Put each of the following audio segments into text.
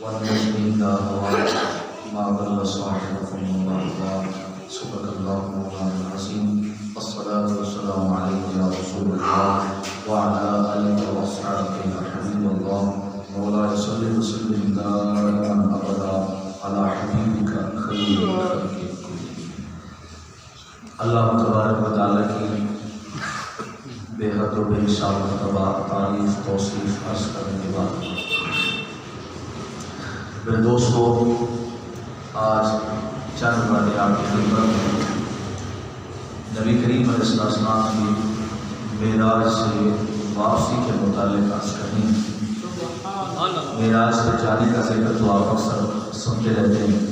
والنجم إذا هوى ما ضل صاحبكم وما غوى صدق الله مولانا العظيم والصلاة والسلام عليك يا رسول الله وعلى آلك وأصحابك يا حبيب الله مولاي صل وسلم دائما أبدا على حبيبك خير الخلق اللہ تبارک و تعالیٰ کی بے حد و بے حساب تعریف توصیف عرض کرنے کے بعد میرے دوستو، آج چند باتیں آپ کی خدمت میں نبی کریم علیہ السلام کی معراج سے واپسی کے متعلق عرض کرنی ہے۔ معراج پہ جانے کا ذکر تو آپ اکثر سنتے رہتے ہیں۔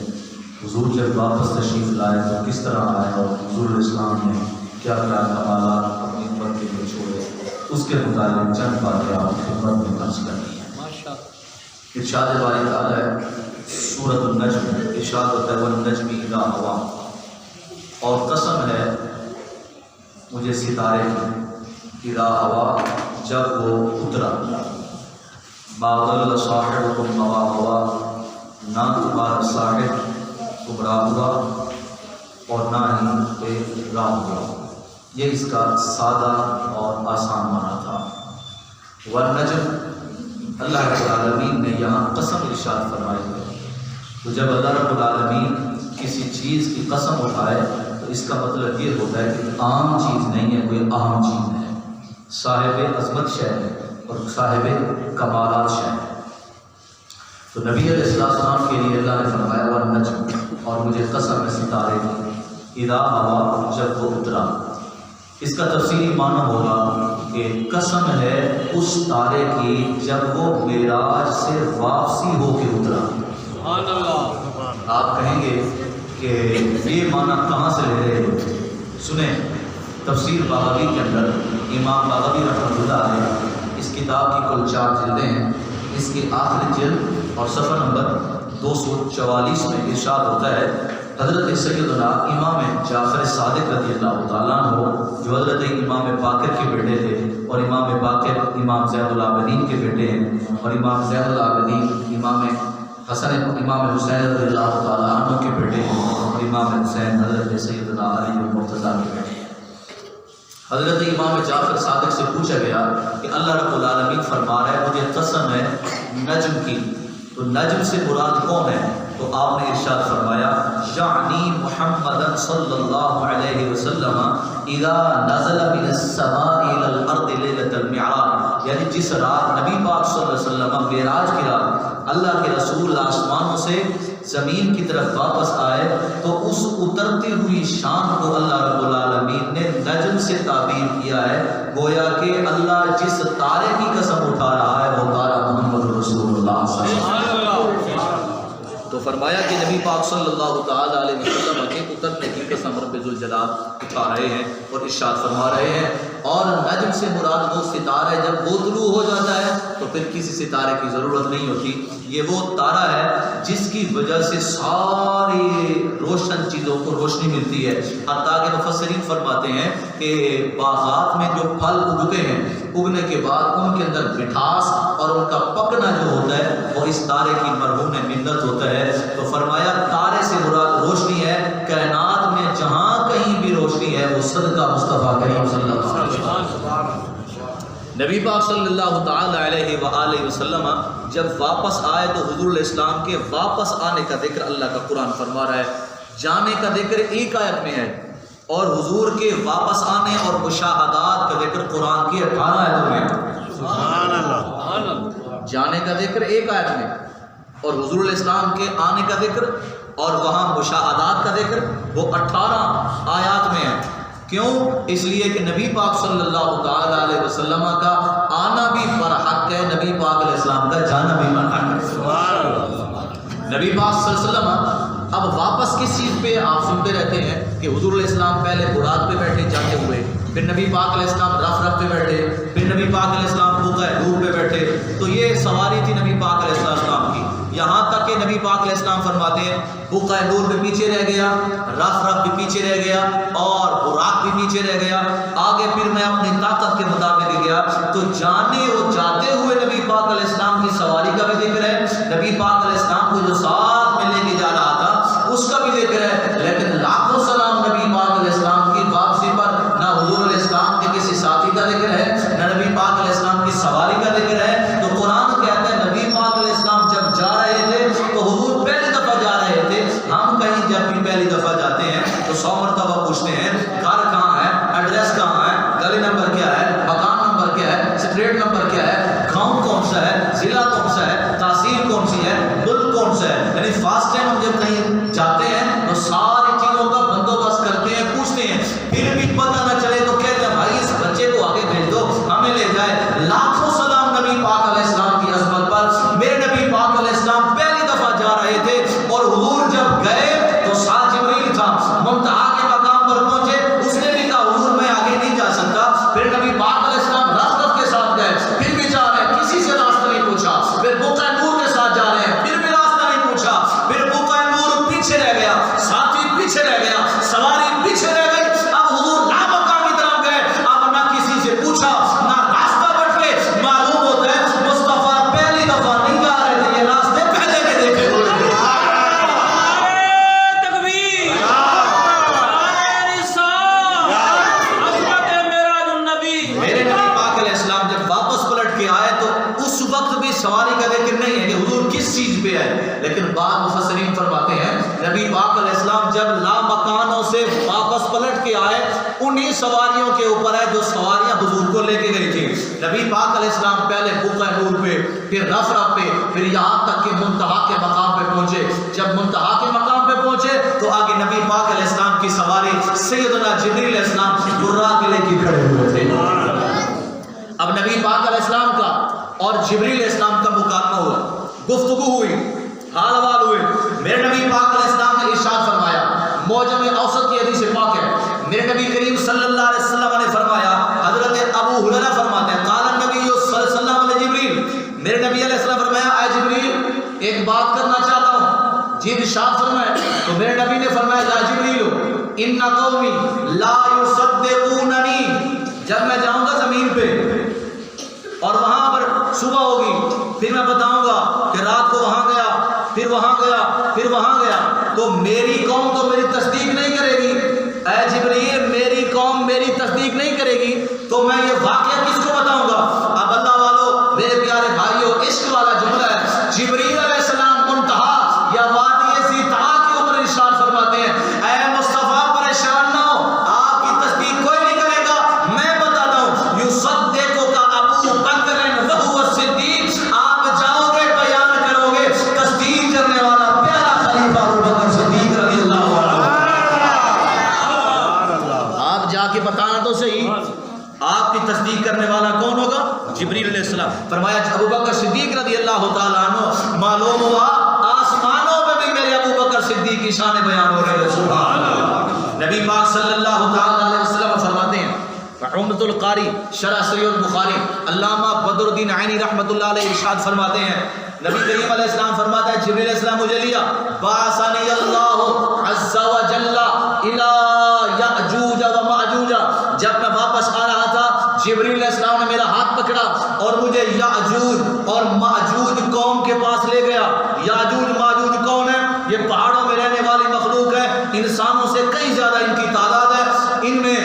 حضور جب واپس تشریف لائے تو کس طرح آئے اور حضور الاسلام نے کیا کیا کمالات اپنی امت کے لیے چھوڑے، اس کے متعلق چند باتیں آپ کی خدمت میں عرض کرنی ہے۔ ارشاد باری تعالیٰ ہے سورۃ النجم، ارشاد ہوتا ہے والنجم اذا ہوا، اور قسم ہے مجھے ستارے کی اذا ہوا، جب وہ اترا، ما ضل صاحبکم وما غوی، نہ تمہارا صاحب گمراہ ہوا اور نہ ہی راہ ہوا۔ یہ اس کا سادہ اور آسان معنی تھا۔ والنجم، اللہ رب العالمین نے یہاں قسم ارشاد فرمائی ہے، تو جب اللہ رب العالمین کسی چیز کی قسم اٹھائے تو اس کا مطلب یہ ہوتا ہے کہ عام چیز نہیں ہے، کوئی اہم چیز ہے، صاحب عظمت شے ہے اور صاحب کمالات شے ہے۔ تو نبی علیہ السلام کے لیے اللہ نے فرمایا والنجم، اور مجھے قسم ہے ستارے کی، اذا ہوا، جب وہ اترا۔ اس کا تفصیلی معنی ہوگا کہ قسم ہے اس تارے کی جب وہ معراج سے واپسی ہو کے اترا۔ سبحان اللہ۔ آپ کہیں گے کہ یہ معنی کہاں سے لے رہے ہو؟ سنیں، تفسیر باغوی کے اندر امام باغوی رحمۃ اللہ علیہ، اس کتاب کی کل 4 جلدیں ہیں، اس کی آخری جلد اور صفحہ نمبر 244 میں ارشاد ہوتا ہے حضرت سیدنا امام جعفر صادق رضی اللہ تعالیٰ عنہ، جو حضرت امام باقر کے بیٹے تھے، اور امام باقر امام زین العابدین کے بیٹے ہیں، اور امام زین العابدین امام حسن امام حسین رضی اللہ تعالیٰ عنہ کے بیٹے ہیں، اور امام حسین حضرت سیدنا علی المرتضیٰ کے بیٹے ہیں۔ حضرت امام جعفر صادق سے پوچھا گیا کہ اللہ رب العالمین فرما رہا ہے مجھے قسم ہے نجم کی، تو نجم سے مراد کون ہے؟ تو آپ نے ارشاد فرمایا یعنی محمد صلی اللہ علیہ وسلم اذا نزل من السماء الى الارض لیلۃ المعراج، یعنی جس رات نبی پاک صلی اللہ علیہ وسلم معراج کی رات اللہ کے رسول آسمانوں سے زمین کی طرف واپس آئے تو اس اترتی ہوئی شان کو اللہ رب العالمین نے نجم سے تعبیر کیا ہے، گویا کہ اللہ جس تارے کی قسم اٹھا رہا ہے وہ تارا محمد رسول اللہ صلی اللہ علیہ وسلم۔ تو فرمایا کہ نبی پاک صلی اللہ تعالی علیہ وسلم کے اترنے کی قسم رب ذوالجلال اٹھا رہے ہیں اور ارشاد فرما رہے ہیں۔ اور نجم سے مراد وہ ستارہ ہے جب وہ طلوع ہو جاتا ہے تو پھر کسی ستارے کی ضرورت نہیں ہوتی، یہ وہ تارہ ہے جس کی وجہ سے ساری روشن چیزوں کو روشنی ملتی ہے، حتیٰ کہ مفسرین فرماتے ہیں کہ باغات میں جو پھل اگتے ہیں، اگنے کے بعد ان کے اندر مٹھاس اور ان کا پکنا جو ہوتا ہے وہ اس تارے کی مرہون منت ہوتا ہے۔ تو فرمایا تارے سے مراد روشنی ہے، کائنات میں جہاں کہیں بھی روشنی ہے وہ صدقہ مصطفیٰ کریم صلی اللہ علیہ وسلم۔ نبی پاک صلی اللہ تعالی علیہ وآلہ وسلم جب واپس آئے تو حضور علیہ السلام کے واپس آنے کا ذکر اللہ کا قرآن فرما رہا ہے، جانے کا ذکر ایک آیت میں ہے، اور حضور کے واپس آنے اور مشاہدات کا ذکر قرآن کی 18 آیتوں میں ہے۔ سبحان اللہ۔ جانے کا ذکر ایک آیت میں اور حضور علیہ السلام کے آنے کا ذکر اور وہاں مشاہدات کا ذکر وہ 18 آیات میں ہے۔ کیوں؟ اس لیے کہ نبی پاک صلی اللہ تعالی علیہ وسلم کا آنا بھی برحق ہے، نبی پاک علیہ السلام کا جانا بھی برحق ہے۔ نبی پاک صلی اللہ علیہ وسلم اب واپس کس چیز پہ آپ سنتے رہتے ہیں کہ حضور علیہ السلام پہلے براق پہ بیٹھے جاتے ہوئے، پھر نبی پاک علیہ السلام رف پہ بیٹھے، پھر نبی پاک علیہ السلام بوقہ دور پہ بیٹھے، تو یہ سواری تھی نبی پاک علیہ السلام کی۔ یہاں تک کہ نبی پاک علیہ السلام فرماتے ہیں بقع نور بھی پیچھے رہ گیا، رف رف بھی پیچھے رہ گیا، اور براق بھی پیچھے رہ گیا۔ آگے پھر میں اپنی طاقت کے مطابق گیا تو جانے اور جاتے ہوئے نبی پاک علیہ السلام کی سواری کا بھی ذکر ہے، نبی پاک علیہ السلام کو جو ساتھ میں لے کے جا رہا تھا اس کا بھی ذکر ہے، لیکن لاکھوں سلام نبی پاک علیہ السلام کی واپسی پر نہ حضور علیہ السلام کے کسی ساتھی کا ذکر ہے، نہ نبی پاک علیہ السلام کی سواری کا ذکر ہے۔ تو قرآن کہتا ہے نبی پاک علیہ السلام جب جا رہے تھے تو حضور پہلی دفعہ جا رہے تھے۔ ہم کہیں جب بھی پہلی دفعہ جاتے ہیں تو 100 مرتبہ پوچھتے ہیں گھر کہاں ہے، ایڈریس کہاں ہے، گلی نمبر کیا ہے، مکان نمبر کیا ہے، اسٹریٹ نمبر کیا ہے، گاؤں کون سا ہے، ضلع کون سا ہے، تحصیل کون سی ہے، ملک کون سا ہے۔ یعنی فرسٹ ٹائم ہم جب کہیں جاتے ہیں تو ساری چیزوں کا بندوبست کرتے ہیں، پوچھتے ہیں، پھر بھی پتہ نہ چلے تو کہتے ہیں بھائی اس بچے کو آگے بھیج دو ہمیں لے جائے۔ لاکھوں سلام نبی پاک علیہ السلام کی عظمت پر۔ میرے نبی پاک علیہ السلام پہلی دفعہ جا رہے تھے اور حضور جب گئے تو ساتھ جبریل تھا، منتہا کے مقام پر پہنچے، اس نے بھی کہا حضور میں آگے نہیں جا سکتا۔ پھر نبی پاک علیہ السلام رفت کے ساتھ گئے، پھر بھی جا رہے ہیں، کسی سے راستہ نہیں پوچھا۔ پھر بقع نور کے ساتھ جا رہے ہیں، پھر بھی راستہ نہیں پوچھا۔ پھر بقع نور پیچھے رہ گیا، ساتھی پیچھے رہ گیا، سواری پیچھے رہ گئی۔ اب حضور لامکہ کی طرف گئے، اب نہ کسی سے پوچھا نہ راستہ بٹ کے معلوم ہوتا ہے مصطفیٰ پہلی دفعہ نہیں جا رہے تھے، یہ راستے پہلے کے دیکھے ہوئے تھے۔ میرے نبی پاک علیہ السلام جب واپس پلٹ کے آئے تو اس وقت بھی سواری کا ذکر نہیں ہے کہ حضور کس چیز پہ آئے، لیکن بعض مفسرین فرماتے ہیں نبی پاک علیہ السلام جب لامکانوں سے واپس پلٹ کے آئے انہی سواریوں کے اوپر ہے جو سواریاں حضور کو لے کے گئی تھی۔ نبی پاک علیہ السلام پہلے بقع نور پہ، پھر رف رف پہ، پھر یہاں تک کہ منتہا کے مقام پہ پہنچے۔ جب منتہا کے مقام پہ پہنچے تو آگے نبی پاک علیہ السلام کی سواری سیدنا جبریل علیہ السلام براق لے کے کھڑے ہوئے تھے۔ اب نبی پاک علیہ السلام کا اور جبریل علیہ السلام کا مکالمہ ہوا، گفتگو ہوئی، حال حوال ہوئے۔ میرے نبی پاک علیہ السلام نے ارشاد فرمایا، معجم اوسط کی حدیث پاک ہے، میرے نبی کریم صلی اللہ علیہ وسلم نے فرمایا، حضرت ابو ہریرہ فرماتے ہیں قال النبی صلی اللہ علیہ وسلم علیہ جبریل، میرے نبی علیہ السلام فرمایا اے جبریل ایک بات کرنا چاہتا ہوں۔ جی ارشاد فرمائے۔ تو میرے نبی نے فرمایا یا جبریل ان قومی لا یصدقوننی، جب میں جاؤں گا زمین پہ اور وہاں پر صبح ہوگی پھر میں بتاؤں گا کہ رات کو وہاں گیا، پھر وہاں گیا، پھر وہاں گیا، تو میری قوم تو میری تصدیق نہیں کرے گی۔ اے جبریل میری قوم میری تصدیق نہیں کرے گی تو میں یہ واقعہ کس کو بتاؤں گا؟ اب اللہ والو میرے پیارے بھائیو عشق والا جملہ ہے، جبریل علیہ السلام منتہا یا وادی زیتہا کے اوپر ارشاد فرماتے ہیں اے مصطفیٰ پریشان نہ ہو، آپ کی تصدیق کوئی نہیں کرے گا، میں بتاتا ہوں یصدقو کا ابو بکر وہو الصدیق، آپ جاؤ گے بیان کرو گے تصدیق کرنے والا پیارا خلیفہ ابو بکر صدیق رضی اللہ عنہ۔ آپ جا کے بتانا تو صحیح آپ کی تصدیق کرنے والا کون ہوگا؟ جبریل علیہ السلام۔ فرمایا ابو بکر صدیق رضی اللہ تعالیٰ عنہ، معلوم ہوا آسمانوں میں بھی میرے ابو بکر صدیق کی شان بیان ہو رہی ہے، سبحان اللہ۔ نبی پاک صلی اللہ تعالیٰ علیہ وسلم فرماتے ہیں عمدۃ القاری شرح صحیح البخاری علامہ بدر الدین عینی رحمۃ اللہ علیہ ارشاد فرماتے ہیں نبی کریم علیہ السلام فرماتا ہے جبریل علیہ السلام مجھے لیا بعثنی اللہ عز وجل الی یأجوج و مأجوج، جب میں واپس آ رہا تھا جبریل علیہ السلام نے میرا ہاتھ پکڑا اور مجھے یأجوج اور مأجوج قوم کے پاس لے گیا۔ یأجوج مأجوج کون ہے؟ یہ پہاڑوں میں رہنے والی مخلوق ہے، انسانوں سے کئی زیادہ ان کی تعداد ہے، ان میں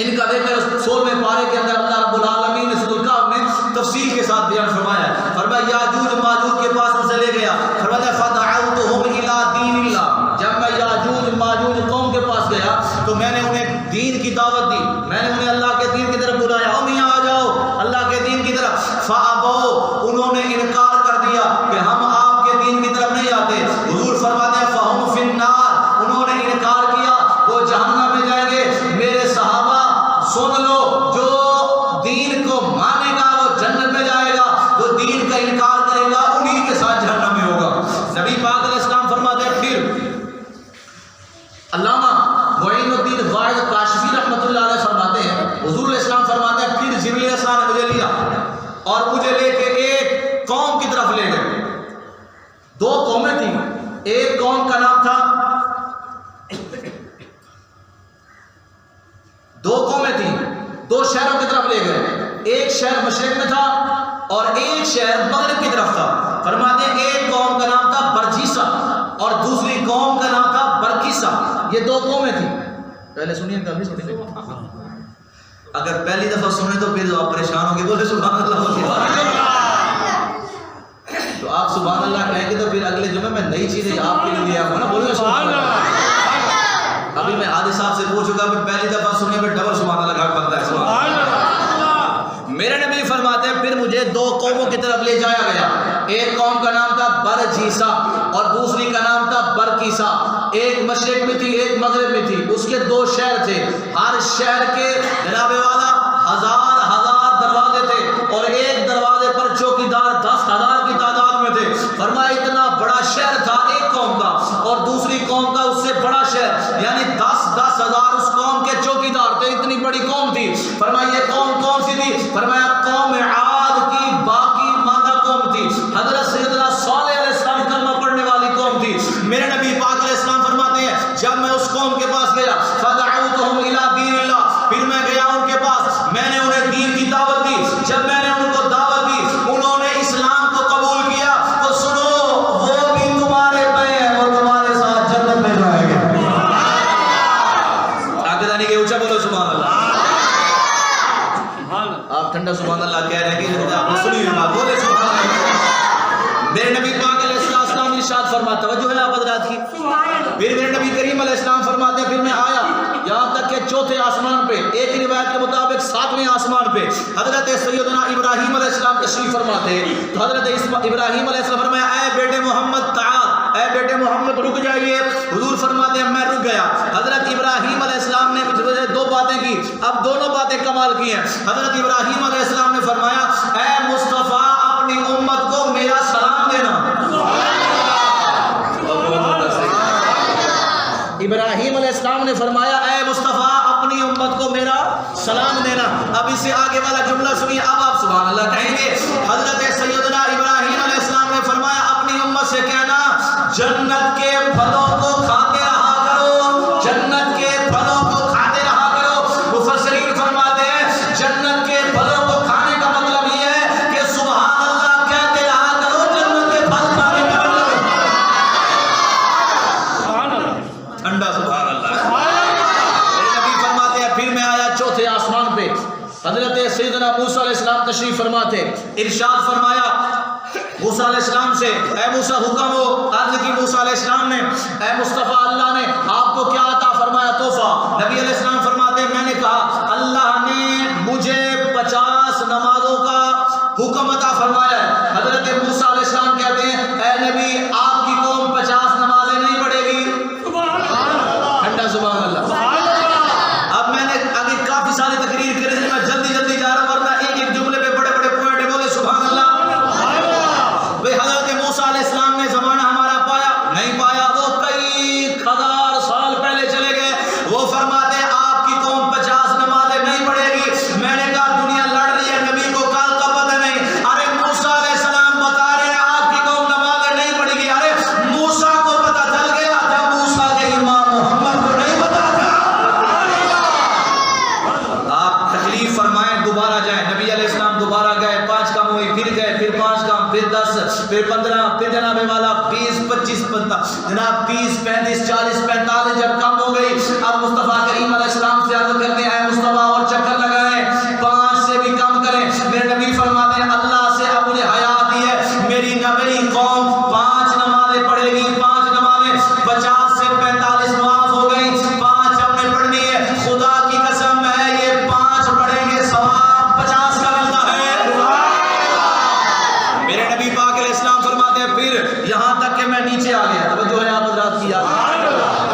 ان کا ذکر 16ویں پارے کے اندر اللہ رب العالمین نے سورۃ الکہف میں تفصیل کے ساتھ بیان فرمایا ہے۔ فرمایا یاجوج ماجوج کے پاس مجھے لے گیا، فرمایا فدعوتهم الی دین اللہ، جب میں یاجوج ماجوج قوم کے پاس گیا تو میں نے انہیں دین کی دعوت دی، میں نے انہیں اللہ کے دین کی طرف بلایا، او میاں آ جاؤ اللہ کے دین کی طرف، فابوا، انہوں نے انکار کر دیا کہ ہم آپ کے دین کی طرف نہیں آتے۔ حضور فرماتے ہیں فہم فی النار، انہوں نے انکار کیا وہ جہنم میں جائیں گے۔ میرے صحابہ سن لو، جو دو قومیں تھیں، ایک قوم کا نام تھا، دو قومیں تھیں، دو شہروں کی طرف لے گئے، ایک شہر مشرق میں تھا اور ایک شہر مغرب کی طرف تھا۔ فرماتے ہیں ایک قوم کا نام تھا برجیسا اور دوسری قوم کا نام تھا برکیسا، یہ دو قومیں تھیں۔ پہلے سنیے کبھی سنیے، اگر پہلی دفعہ سنیں تو پھر آپ پریشان ہوں گے، بولے سبحان اللہ، تو آپ سبحان اللہ کہیں گے تو پھر اگلے جمعے میں نئی چیزیں آپ کے لیے لے آؤں گا نا، بولے سبحان اللہ۔ ابھی میں عادل صاحب سے پوچھ چکا کہ پہلی دفعہ سننے میں ڈبل سبحان اللہ گھر بنتا ہے، سبحان اللہ۔ میرے نبی فرماتے ہیں پھر مجھے دو قوموں کی طرف لے جایا گیا، ایک قوم کا نام تھا برجیسا اور دوسری کا نام تھا برکیسا، ایک مشرق میں تھی ایک مغرب میں تھی، اس کے دو شہر تھے، ہر شہر کے جناب والا ہزار دروازے تھے اور ایک دروازے پر چوکیدار 10,000 کی تعداد میں تھے۔ فرمایا اتنا بڑا شہر تھا ایک قوم کا اور دوسری قوم کا اس سے بڑا شہر، یعنی 10,000 اس قوم کے چوکیدار تھے، اتنی بڑی قوم تھی۔ فرمایا یہ قوم کون سی تھی؟ فرمایا قوم عاد کی باقی مادہ قوم تھی، حضرت سیدنا صالح علیہ السلام کلمہ پڑھنے والی قوم تھی۔ میرے نبی پاک علیہ السلام فرماتے ہیں جب میں اس قوم کے پاس گیا فدعوتهم الى دین اللہ، پھر میں گیا ان کے پاس، میں نے انہیں دین کی دعوت دی، جب میں نے ان کو دعوت دی انہوں نے اسلام کو قبول کیا، تو سنو وہ بھی تمہارے پہ ہیں اور تمہارے ساتھ جنت میں جائیں گے۔ آگے جانے کے اونچا بولو سبحان اللہ۔ آپ ٹھنڈا سبحان اللہ کہہ رہے ہیں کہ آپ نے سنی ہوئی بات، بولے سبحان اللہ۔ میرے نبی پاک علیہ السلام ارشاد فرماتا، توجہ ہے آپ حضرات کی، پھر میرے نبی کریم علیہ السلام فرماتے ہیں پھر میں آیا یہاں تک کہ چوتھے آسمان پہ، ایک روایت کے مطابق 7ویں آسمان پہ حضرت سیدنا ابراہیم علیہ السلام تشریف فرماتے ہیں، تو حضرت ابراہیم علیہ السلام فرمایا اے بیٹے محمد تعال، اے بیٹے محمد رک جائیے۔ حضور فرماتے ہیں میں رک گیا۔ حضرت ابراہیم علیہ السلام نے دو باتیں کی، اب دونوں باتیں کمال کی ہیں۔ حضرت ابراہیم علیہ السلام نے فرمایا اے مصطفیٰ اپنی امت کو میرا سلام دینا۔ ابراہیم علیہ السلام نے فرمایا اے مصطفیٰ اپنی امت کو میرا سلام دینا۔ اب اس سے آگے والا جملہ سنیے، اب آپ سبحان اللہ کہیں گے۔ حضرت سیدنا ابراہیم علیہ السلام نے فرمایا اپنی امت سے کہنا جنت کے پھلوں کو کھاتے رہا کرو، جنت کے پھلوں کو کھاتے رہا کرو۔ مفسرین فرماتے ہیں جنت کے پھلوں کو کھانے کا مطلب یہ ہے کہ سبحان اللہ کہتے رہا کرو، جنت کے پھل کھانے کا مطلب ٹھنڈا سبحان اللہ۔ میرے نبی فرماتے ہیں پھر میں آیا چوتھے آسمان پہ، حضرت سیدنا موسیٰ علیہ السلام تشریف فرماتے، ارشاد فرمایا موسیٰ علیہ السلام سے اے موسیٰ حکم ہو، عرض کی موسیٰ علیہ السلام نے اے مصطفیٰ اللہ نے آپ کو کیا عطا فرمایا تحفہ؟ نبی علیہ السلام فرماتے ہیں میں نے کہا اللہ نے مجھے 50 نمازوں کا حکم عطا فرمایا ہے۔ حضرت موسیٰ علیہ السلام کہتے ہیں اے نبی آپ کی قوم 50 نمازیں نہیں پڑھے گی؟ ٹھنڈا سبحان اللہ۔ اب میں نے آگے کافی ساری تقریر کری، میں جلدی جا رہا ہوں ورنہ ایک جملے پہ بڑے پوائنٹ ہے، بولے سبحان اللہ۔ بھئی حضرت موسیٰ علیہ السلام نے زمانہ ہمارا پایا نہیں پایا، وہ کئی ہزار سال پہلے چلے گئے، وہ فرماتے ہیں آپ کی قوم 50 نمازیں نہیں پڑھے گی۔ میں نے کہا دنیا لڑ رہی ہے، نبی کو کل کا پتہ نہیں، ارے موسیٰ علیہ السلام بتا رہے ہیں آپ کی قوم نمازیں نہیں پڑھے گی، ارے موسیٰ کو پتہ چل گیا جب موسیٰ کے امام محمد کو نہیں پتہ تھا۔ آپ تکلیف فرمائیں دوبارہ جائیں، نبی علیہ السلام دوبارہ گئے، 5 کام ہوئی، پھر گئے، پھر 5 کام، پھر 10، پھر 15، پھر جناب والا 20، 25، جناب 30، 35، 40، 45 جب کم ہو گئی، اب مصطفیٰ کریم علیہ السلام سے عرض کرتے ہیں اے مصطفیٰ اور چکر لگائیں، 5 سے بھی کم کریں۔ میرے نبی فرماتے ہیں اللہ سے اب انہیں حیا آتی ہے، میری قوم 5 نمازیں پڑھے گی، 5 نمازیں 50 سے 45 معاف ہو گئی، 5 ہم نے پڑھنی ہے، خدا کی قسم ہے یہ 5 پڑھیں گے ثواب 50 کا ملتا ہے۔ میرے نبی پاک علیہ السلام فرماتے ہیں پھر یہاں تک کہ میں نیچے آ گیا، توجہ ہے آپ حضرات کی،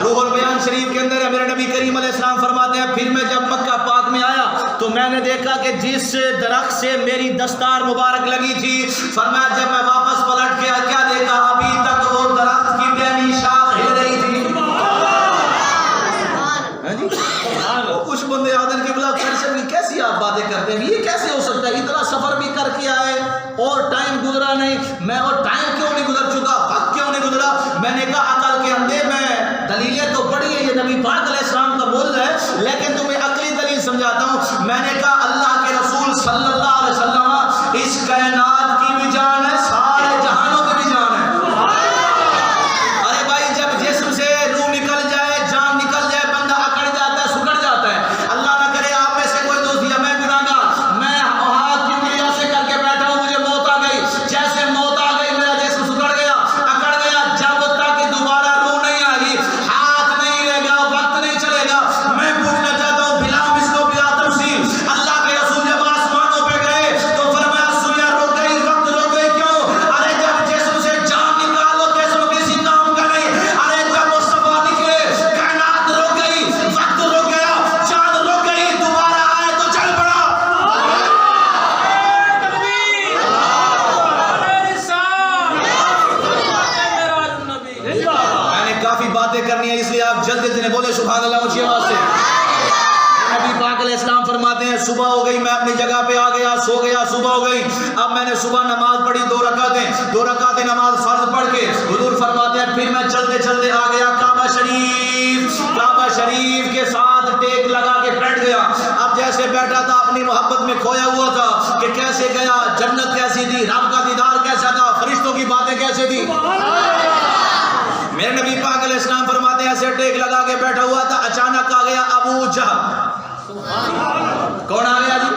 روح البیان شریف کے اندر ہے، میرے نبی کریم علیہ السلام فرماتے ہیں پھر میں جب مکہ پاک میں آیا تو میں نے دیکھا کہ جس درخت سے میری دستار مبارک لگی تھی، فرمایا جب میں واپس پلٹ کے کیا دیکھا ابھی تک وہ درخت کی پہلی شاخ ہل رہی تھی۔ کچھ بندے آدھر کی بلا کیسی آپ باتیں کرتے ہیں، یہ کیسے ہو سکتا ہے، اتنا سفر بھی کر کے آئے اور ٹائم گزرا نہیں، میں اور ٹائم کیوں نہیں گزر چکا، وقت کیوں میں نے کہا اللہ کے رسول صلی اللہ علیہ وسلم اس کائنات کی بھی جان ہے، سارے جہانوں کی بھی جان ہے۔ ارے بھائی جب جسم سے روح نکل جائے، جان نکل جائے، بندہ اکڑ جاتا ہے، سکڑ جاتا ہے۔ اللہ نہ کرے آپ میں سے کوئی دوست یا میں گناہگار، میں ہاتھ کیوں ایسے کر کے بیٹھا ہوں، مجھے موت آ گئی، جیسے موت آ گئی میرا جسم سکڑ گیا، اکڑ گیا، جب تک دوبارہ روح نہیں آئے گی، ہاتھ نہیں لے گا، وقت نہیں چلے گا۔ میں پوچھنا چاہتا ہوں بلا مثلو بلا تمثیل، اللہ کے رسول جب آسمانوں پہ گئے تو فرمایا سویا رک گئی، وقت رک گئی، کیوں؟ ارے جب جسم سے جان نکالو جسم کسی کام کا نہیں، ارے جب مصطفیٰ نکلے کائنات رک گئی، وقت رک گیا، جان رک گئی، دوبارہ آئے تو چل پڑا۔ میں نے کافی باتیں کرنی ہیں، اس لیے آپ جلدی جلدی بولے سبحان اللہ اونچی آواز سے۔ نبی پاک علیہ السلام فرماتے ہیں صبح ہو گئی، میں اپنی جگہ پہ آ گیا، سو گیا، صبح ہو گئی، اب میں نے صبح نماز پڑھی، 2 رکعتیں نماز فرض پڑھ کے حضور فرماتے ہیں پھر میں چلتے چلتے آ گیا کعبہ شریف کے ساتھ ٹیک لگا کے بیٹھ گیا۔ اب جیسے بیٹھا تھا اپنی محبت میں کھویا ہوا تھا کہ کیسے گیا، جنت کیسی تھی، رب کا دیدار کیسا تھا، فرشتوں کی باتیں کیسے تھی۔ میرے نبی پاک علیہ السلام فرماتے ہیں ایسے ٹیک لگا کے بیٹھا ہوا تھا، اچانک آ گیا ابو جہل۔ کون آ گیا جی؟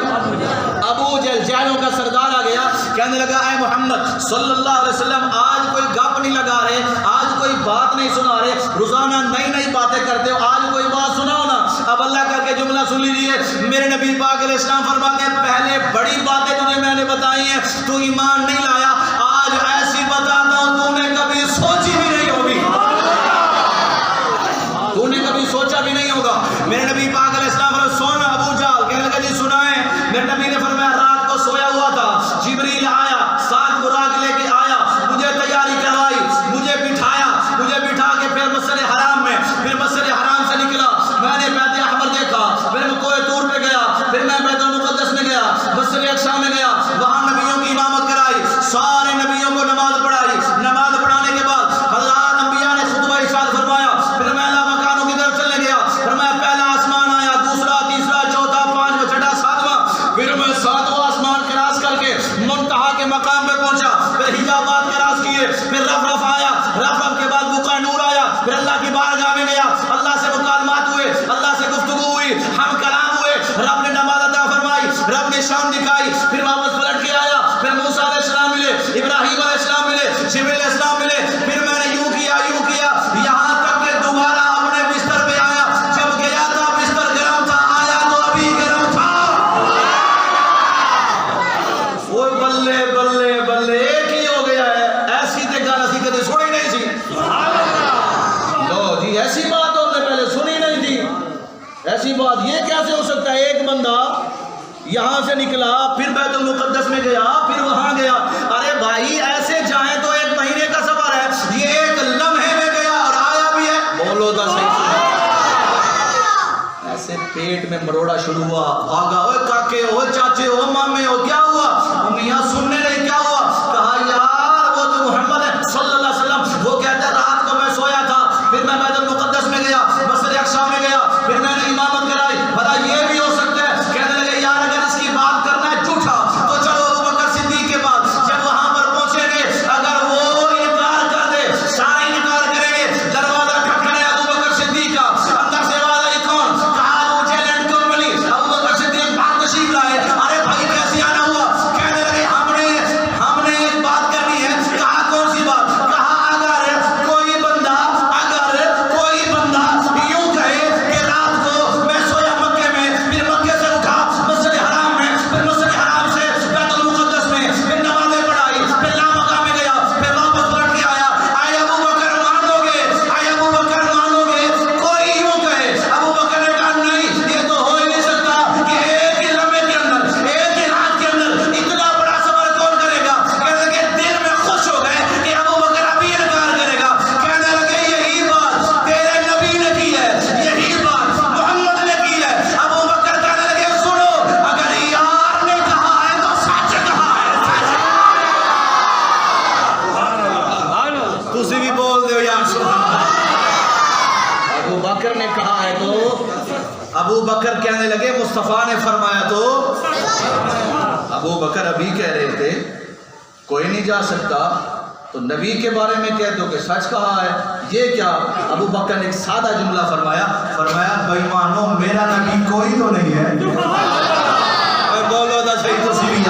ابو جہل، جہلوں کا سردار آ گیا، کہنے لگا اے محمد صلی اللہ علیہ وسلم آج کوئی گپ نہیں لگا رہے، آج کوئی بات نہیں سنا رہے، روزانہ نئی نئی باتیں کرتے ہو، آج کوئی بات سناؤ نا۔ اب اللہ کر کے جملہ سن لیجیے، میرے نبی پاک علیہ السلام فرماتے ہیں پہلے بڑی باتیں تجھے میں نے بتائی ہیں، تو ایمان نہیں لایا، آج ایسی بتاتا ہوں تو نے کبھی سوچی بھی نہیں ہوگی، تو نے کبھی سوچا بھی نہیں ہوگا۔ میرے نبی پاک علیہ السلام فرمایا سونا ابو جہل، کہنے لگا جی سنائیں۔ میرے نبی نے فرمایا رات کو سویا ہوا تھا، جبریل آیا، 7 براق لے کے آیا، مجھے تیاری کروائی، مجھے بٹھا کے پھر مسجد حرام میں، پھر مسجد حرام سے نکلا، میں نے بیت احمر دیکھا، پھر میں کوہ طور پہ گیا، پھر میں بیت المقدس میں گیا، مسجد اقصی میں گیا، وہاں نبیوں کی امامت کرائی، سارے نبیوں کو نماز پڑھائی، نماز پڑھانے کے بعد حضرات انبیاء نے خطبہ ارشاد فرمایا، پھر میں اللہ مکانوں کی طرف چلنے گیا، فرمایا پہلا آسمان آیا، دوسرا، تیسرا، چوتھا، 5واں، چھٹا، 7واں، پھر میں 7واں آسمان کراس کر کے منتہا کے مقام پہ پہنچا، پھر حجابات کراس کیے، پھر رف آیا، رف کے بعد بقع نور آیا، پھر اللہ کی بارگاہ میں گیا، اللہ سے مکالمات ہوئے، اللہ سے گفتگو ہوئی، ہم کلام ہوئے، رب نے نماز عطا فرمائی، رب نے شان دکھائی، پھر واپس پلٹ کے آیا، پھر موسیٰ علیہ السلام ملے، ابراہیم علیہ السلام ملے، جبریل علیہ السلام ملے، پھر میں نے یوں کیا یہاں تک کہ دوبارہ اپنے بستر پہ آیا، جب گیا تھا بستر گرم تھا، آیا تو ابھی گرم تھا۔ وہ بلے بلے بلے ایک ہی ہو گیا ہے، ایسی تے گانا سی کدی سنی نہیں تھی، لو جی ایسی بات ہم نے پہلے سنی نہیں تھی، ایسی بات یہ کیسے ہو سکتا ہے؟ ایک بندہ یہاں سے نکلا، پھر بیت المقدس میں گیا، پھر وہاں گیا، ارے بھائی ایسے جائیں تو 1 مہینے کا سفر ہے، یہ 1 لمحے میں گیا اور آیا بھی ہے، بولو دا صحیح۔ ایسے پیٹ میں مروڑا شروع ہوا، بھاگا، اوے کاکے ہو، چاچے ہو، مامے ہو، کیا ہوا؟ میاں سننے نہیں، کیا ہوا؟ کہا یار وہ تو محمد ہے صلی اللہ علیہ وسلم، وہ کہتا ہے رات کو میں سویا تھا، پھر میں بیت المقدس میں گیا، مسجد اقصی میں گیا، پھر میں نے امامت کرائی، بھلا یہ بھی ہو سکتا ہے؟ کہنے لگے یار اگر اس کی بات کرنا ہے جھوٹا تو چلو ابو بکر صدیق کے پاس، جب وہاں پر پہنچیں گے اگر وہ انکار کر دے، سارے انکار کریں گے، دروازہ کھٹکھٹائے ابو بکر صدیق کا، اندر سے آواز آئی کون؟ کہا ابو جہل اینڈ کمپنی، ابو بکر صدیق بات تشریف لائے، ارے بھائی کیسے آنا ہوا؟ کہنے لگے ہم نے ایک بات کرنی ہے، کہا کون سی بات؟ کہا اگر کوئی بندہ یوں کہے کہ رات کو میں سویا مکے میں، پھر مکے سے اٹھا مسجد حرام میں، پھر مسجد حرام سے بیت المقدس میں، پھر نمازیں پڑھائی، پھر لامکہ میں گیا، پھر واپس پلٹ کے آیا، اے ابو بکر مانو گے؟ کوئی یوں کہے؟ ابو بکر نے کہا نہیں، یہ تو ہو ہی نہیں سکتا کہ ایک ہی لمحے کے اندر، ایک ہی رات کے اندر اتنا بڑا سفر کون کرے گا؟ کہنے لگے دل میں خوش ہو گئے کہ ابو بکر ابھی انکار کرے گا، کہنے لگے یہی بات تیرے نبی نے کی ہے، یہی بات محمد نے کی ہے۔ ابو بکر کہنے لگے سنو، اگر یار نے کہا ہے تو سچ کہا ہے، تسی بھی بول دو یار سبحان اللہ۔ ابو بکر نے کہا ہے تو ابو بکر کہنے لگے مصطفیٰ نے فرمایا تو ابو بکر ابھی کہہ رہے تھے کوئی نہیں جا سکتا، تو نبی کے بارے میں کہہ دو کہ سچ کہا ہے، یہ کیا؟ ابو بکر نے ایک سادہ جملہ فرمایا بے ایمانو میرا نبی کوئی تو نہیں ہے، بولو دا صحیح تو سی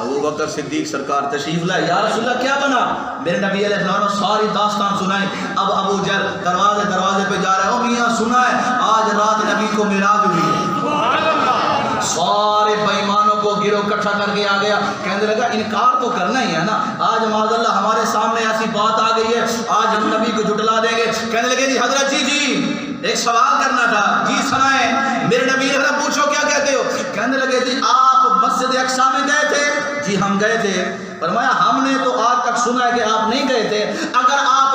ابو بکر صدیق سرکار تشریف لائے، یا رسول اللہ کیا بنا؟ میرے نبی علیہ السلام نے ساری داستان سنائی۔ اب ابو جہل دروازے پہ جا رہا ہے، او میاں سنا ہے آج رات نبی کو معراج ہوئی ہے۔ سارے بے ایمانوں کو گروہ اکٹھا کر کے آ گیا، کہنے لگا انکار تو کرنا ہی ہے نا، آج معاذ اللہ ہمارے سامنے ایسی بات آ گئی ہے، آج ہم نبی کو جھٹلا دیں گے۔ کہنے لگے جی حضرت جی ایک سوال کرنا تھا، جی سنائیں۔ میرے نبی نے کہا پوچھو کیا کہتے ہو؟ کہنے لگے جی آپ مسجد اقصیٰ میں گئے تھے؟ جی ہم گئے تھے۔ فرمایا ہم نے تو آج تک سنا ہے کہ آپ نہیں گئے تھے، اگر آپ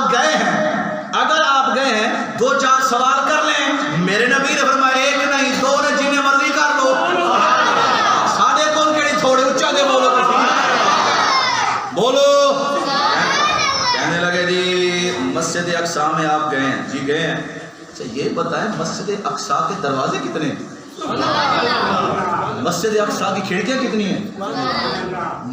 گئے ہیں دو چار سوال کر لیں۔ میرے نبی نے فرمایا ایک نہیں دو نے جنہیں مرضی کر لو، ساڑھے کون کہڑی تھوڑے اچھا دے بولو۔ کہنے لگے جی مسجد اقصیٰ میں آپ گئے ہیں؟ جی گئے ہیں۔ اچھا یہ بتائیں مسجد اقصیٰ کے دروازے کتنے ہیں؟ مسجد اقصیٰ کی کھڑکیاں کتنی ہیں؟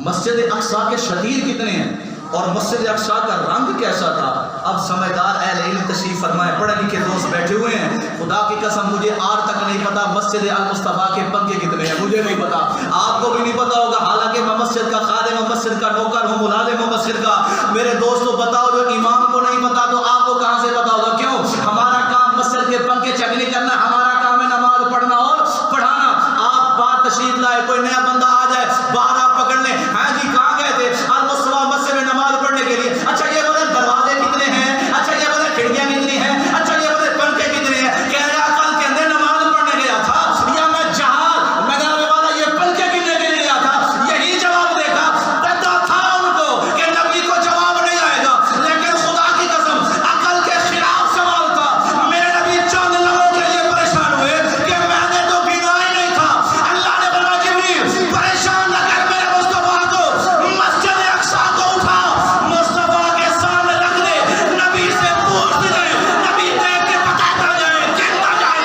مسجد اقصیٰ کے شتیر کتنے ہیں؟ اور مسجد اقصیٰ کا رنگ کیسا تھا؟ اب سمجھدار اہل علم تشریف فرمائے، پڑھے لکھے دوست بیٹھے ہوئے ہیں، خدا کی قسم مجھے آج تک نہیں پتا مسجد المصطفیٰ کے پنکھے کتنے ہیں، مجھے نہیں پتا، آپ کو بھی نہیں پتا ہوگا، حالانکہ میں مسجد کا خادم ہوں، مسجد کا نوکر ہوں، ملازم ہوں مسجد کا۔ میرے دوستو بتاؤ جو امام کو نہیں پتا تو آپ کو کہاں سے پتا ہوگا؟ کیوں؟ ہمارا کام مسجد کے پنکھے چیک نہیں کرنا، ہمارا کام ہے نماز پڑھنا اور پڑھانا۔ آپ بات تشریف لائے، کوئی نیا بندہ آ جائے باہر آپ پکڑ لیں، ہاں جی کہاں گئے تھے؟ المصطفیٰ مسجد میں نماز پڑھنے کے لیے۔ اچھا یہ بولے دروازے کتنے ہیں؟ اچھا یہ بولے کھڑکیاں کتنی ہیں؟ اچھا یہ بولے پنکھے کتنے ہیں؟ کہہ رہے عقل کے اندر نماز پڑھنے گیا تھا یا میں جہاز میدان والا یہ پنکھے کتنے کے لیے گیا تھا؟ یہی جواب دیکھا، پتا تھا ان کو کہ نبی کو جواب نہیں آئے گا، لیکن خدا کی قسم عقل کے خلاف سوال تھا۔ میرے نبی چند لمحوں کے لیے پریشان ہوئے کہ میں نے تو گنا ہی نہیں تھا۔ اللہ نے فرمایا جبریل پریشان نہ کر میرے مصطفیٰ کو، مسجد اقصیٰ کو اٹھا مصطفیٰ کے سامنے رکھ دے، نبی سے پوچھ دے، نبی دیکھ کے بتاتا جائے کہتا جائے۔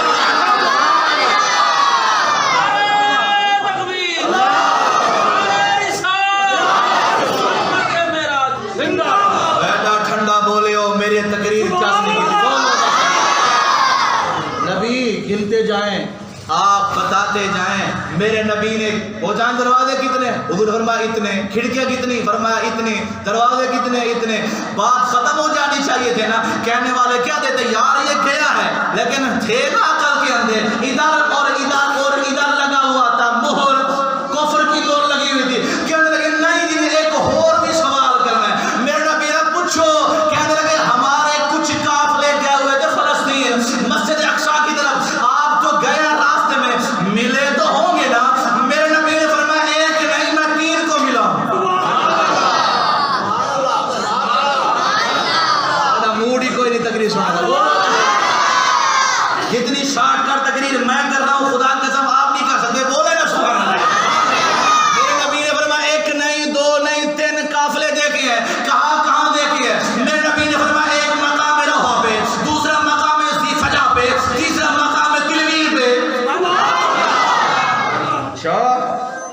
بیٹا ٹھنڈا بولے ہو، میری تقریر کیا نبی گنتے جائیں، آپ بتاتے جائیں۔ میرے نبی نے وہ جان دروازے کتنے؟ حضور فرمایا اتنے، کھڑکیاں کتنی؟ فرمایا اتنی، دروازے کتنے؟ اتنے۔ بات ختم ہو جانی چاہیے تھے نا، کہنے والے کیا دیتے یار یہ گیا ہے، لیکن تھے نا عقل کے اندر ادھر اور ادھر اور ادھر لگا ہوا تھا مہر، کفر کی مہر لگی ہوئی تھی۔ کہنے لگے نہیں جی ایک اور بھی سوال کرنا ہے۔ میرے نبی نے پوچھو، کہنے لگے ہمارے کچھ قافلے گئے ہوئے تھے فلسطین مسجد اقصیٰ کی طرف، آپ تو گئے راستے میں ملے تو ہوں گے نا؟ میرے نبی نے فرمایا ایک نہیں میں تین کو ملا ہوں۔ موڈ ہی کوئی نہیں تقریر سنا رہا، جتنی شارٹ کر تقریر میں کر رہا ہوں خدا کی قسم آپ نہیں کر سکتے، بولے نا سبحان اللہ۔ میرے نبی نے فرمایا ایک نہیں دو نہیں تین قافلے دیکھے ہیں، کہاں دیکھے ہیں؟ میرے نبی نے فرمایا ایک مقام روحا پہ، دوسرا مقام ذی فجا پہ، تیسرا مقام تلویر پہ۔ اچھا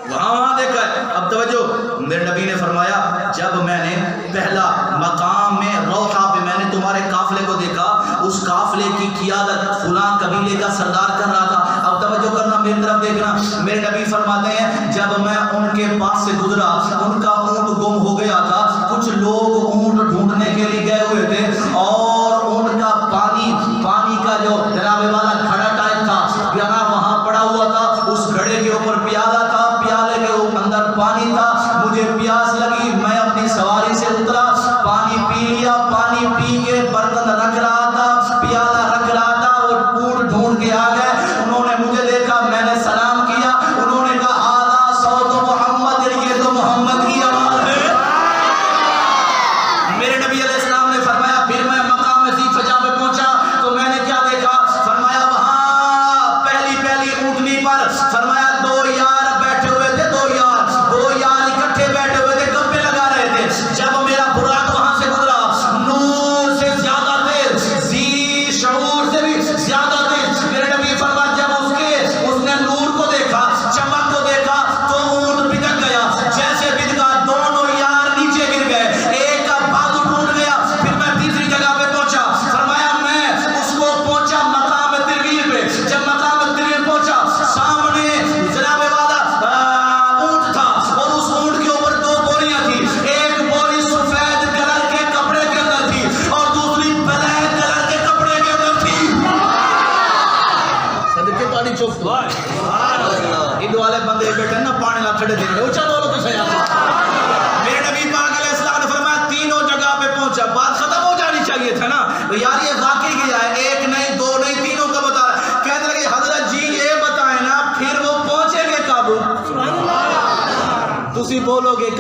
وہاں دیکھا ہے۔ اب توجہ، میرے نبی نے فرمایا جب میں نے پہلا مقام میں روحا پہ میں نے تمہارے قافلے کو دیکھا، اس قافلے کی قیادت فلاں قبیلے کا سردار کر رہا تھا۔ اب توجہ کرنا میری طرف دیکھنا، میرے نبی فرماتے ہیں جب میں ان کے پاس سے گزرا ان کا اونٹ گم ہو گیا تھا، کچھ لوگ اونٹ ڈھونڈنے کے لیے گئے ہوئے تھے اور ان کا پانی کا جو جناب والا گھڑا ٹائپ تھا پیالہ وہاں پڑا ہوا تھا، اس گھڑے کے اوپر پیالہ تھا، پیالے کے اندر پانی تھا، مجھے پیاس لگی، میں اپنی سواری سے اترا، پانی پی لیا، پانی پی کے برتن رکھ رہا تھا، پیالہ رکھ رہا تھا، اور اونٹ ڈھونڈ کے آ گئے، انہوں نے مجھے دیکھا، میں نے سلام کیا، انہوں نے کہا آدھا صوت محمد، یہ تو محمد کی آواز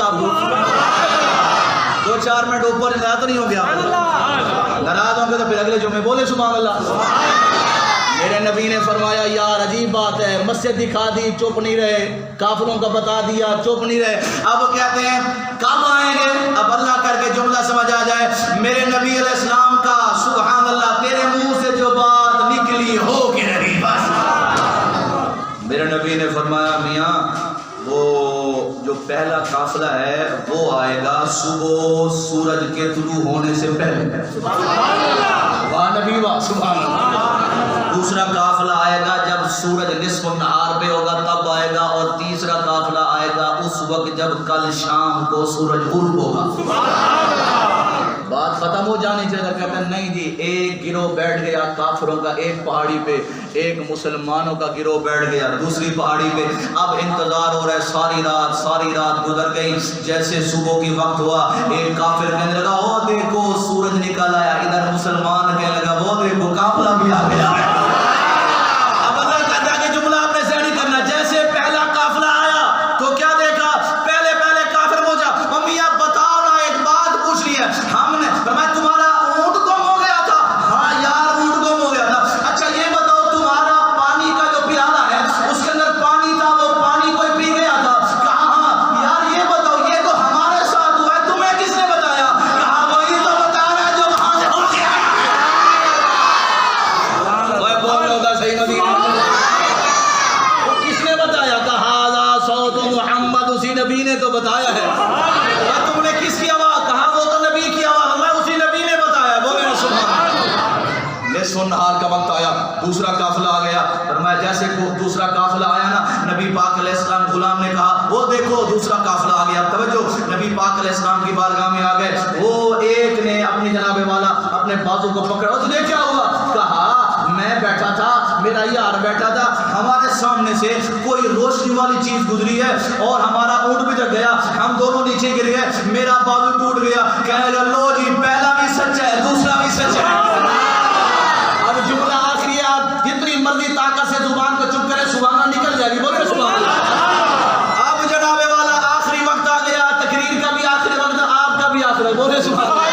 آپ کو؟ 2-4 منٹ اوپر تو نہیں ہو گیا؟ ناراض ہوں گے تو پھر اگلے جمعے بولے سبحان اللہ۔ میرے نبی نے فرمایا یار عجیب بات ہے، مسجد دکھا دی چپ نہیں رہے، کافروں کا بتا دیا چپ نہیں رہے، اب کہتے ہیں کب آئیں گے؟ اب اللہ کر کے جملہ سمجھ آ جائے، میرے نبی علیہ السلام کا سبحان اللہ تیرے منہ سے جو بات نکلی ہو کہ نہیں بس۔ میرے نبی نے فرمایا میاں وہ جو پہلا قافلہ ہے وہ آئے گا صبح سورج کے طلوع ہونے سے پہلے، واہ نبی واہ سبحان اللہ۔ دوسرا قافلہ آئے گا جب سورج نصف النہار پہ ہوگا تب آئے گا، اور تیسرا قافلہ آئے گا اس وقت جب کل شام کو سورج غروب ہوگا۔ بات ختم ہو جانی چاہیے، کہتے ہیں نہیں جی ایک گروہ بیٹھ گیا کافروں کا ایک پہاڑی پہ، ایک مسلمانوں کا گروہ بیٹھ گیا دوسری پہاڑی پہ، اب انتظار ہو رہا ہے، ساری رات گزر گئی، جیسے صبح کی وقت ہوا ایک کافر کہنے لگا وہ دیکھو سورج نکل آیا، ادھر مسلمان کہنے لگا وہ دیکھو قافلہ بھی آ گیا۔ اب اللہ کہتا ہے کہ جملہ آپ نے ذہنی کرنا، جیسے پہلا قافلہ آیا تو کیا دیکھا؟ پہلے کافر پہنچا، امی آپ بتاؤ نا ایک بات پوچھ لی ہے ہم نے، فرمایا تمہارا اونٹ گم ہو گیا تھا؟ ہاں یار اونٹ گم ہو گیا تھا۔ اچھا یہ بتاؤ تمہارا پانی کا جو پیالہ ہے اس کے اندر پانی تھا، وہ پانی کوئی پی گیا تھا؟ کہا ہاں۔ یار یہ بتاؤ یہ تو ہمارے ساتھ ہوا ہے، تمہیں کس نے بتایا؟ کہا وہی تو بتا رہا ہے جو وہاں سے ہو گیا۔ وہ بول ہوگا صحیح نبی کس نے بتایا؟ کہا ذا صوت محمد، اسی نبی نے تو بتایا ہے۔ تم نے کس کی آواز؟ کہا وہ تو نبی کی آواز، میں اسی نبی نے بتایا۔ بولے نا سبحان اللہ۔ نصف النہار کا وقت آیا، دوسرا قافلہ آ گیا، فرمایا جیسے دوسرا قافلہ آیا نا، نبی پاک علیہ السلام غلام نے کہا وہ دیکھو دوسرا قافلہ آ گیا، توجہ نبی پاک علیہ السلام کی بارگاہ میں آ گئے، وہ ایک نے اپنی جناب والا اپنے بازو کو پکڑا، اس نے کیا ہوا؟ کہا میں بیٹھا تھا، میرا یار بیٹھا تھا، ہمارے سامنے سے کوئی روشنی والی چیز گزری ہے اور ہمارا اونٹ بھی جگ گیا، ہم دونوں نیچے گر گئے، میرا بازو ٹوٹ گیا۔ کہنے لگا لو جی پہلا بھی سچ ہے دوسرا بھی سچ ہے۔ اب جملہ آخری ہے، آپ جتنی مرضی طاقت سے زبان کو چپ کرے سبحان اللہ نکل جائے گی، بولے سبحان اللہ۔ اب جناب والا آخری وقت آ گیا، تقریر کا بھی آخری وقت، آپ کا بھی آخری، بولے سبحان اللہ۔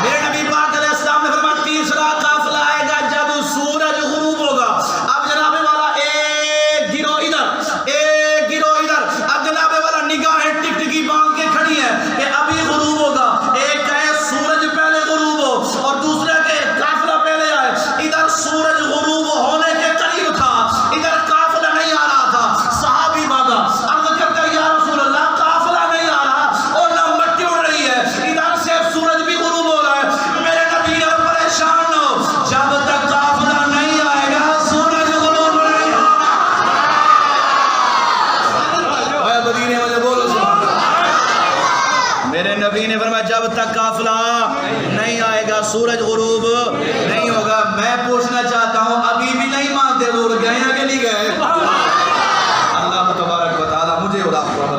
میرے نبی پاک علیہ السلام نے فرمایا تیسرا قافلہ آئے گا جب سورج غروب ہوگا۔ اب جناب والا ایک گروہ ادھر ایک گروہ ادھر، اب جناب والا نگاہیں ٹکٹکی باندھ کے کھڑی ہیں کہ ابھی غروب ہوگا، ایک کہے سورج پہلے غروب ہو اور دوسرے کے قافلہ پہلے آئے، ادھر سورج غروب ہونے کے قریب تھا، ادھر قافلہ نہیں آ رہا تھا، صحابی بھاگا، عرض کرتا ہے یا رسول اللہ قافلہ نہیں آ رہا اور نہ مٹی اڑ رہی ہے، ادھر سے سورج بھی غروب ہو رہا ہے۔ میرے نبی نے پریشان نہ ہو، جب تک قافلہ نہیں آئے گا سورج غروب نہیں ہوگا۔ اے مدینے والے بولو سبحان اللہ۔ میرے نبی نے فرمایا جب تک قافلہ نہیں آئے گا سورج غروب نہیں ہوگا۔ میں پوچھنا چاہتا ہوں ابھی بھی نہیں مانتے لوگ، گئے ہیں کہ نہیں گئے؟ اللہ تبارک و تعالی مجھے اور آپ کو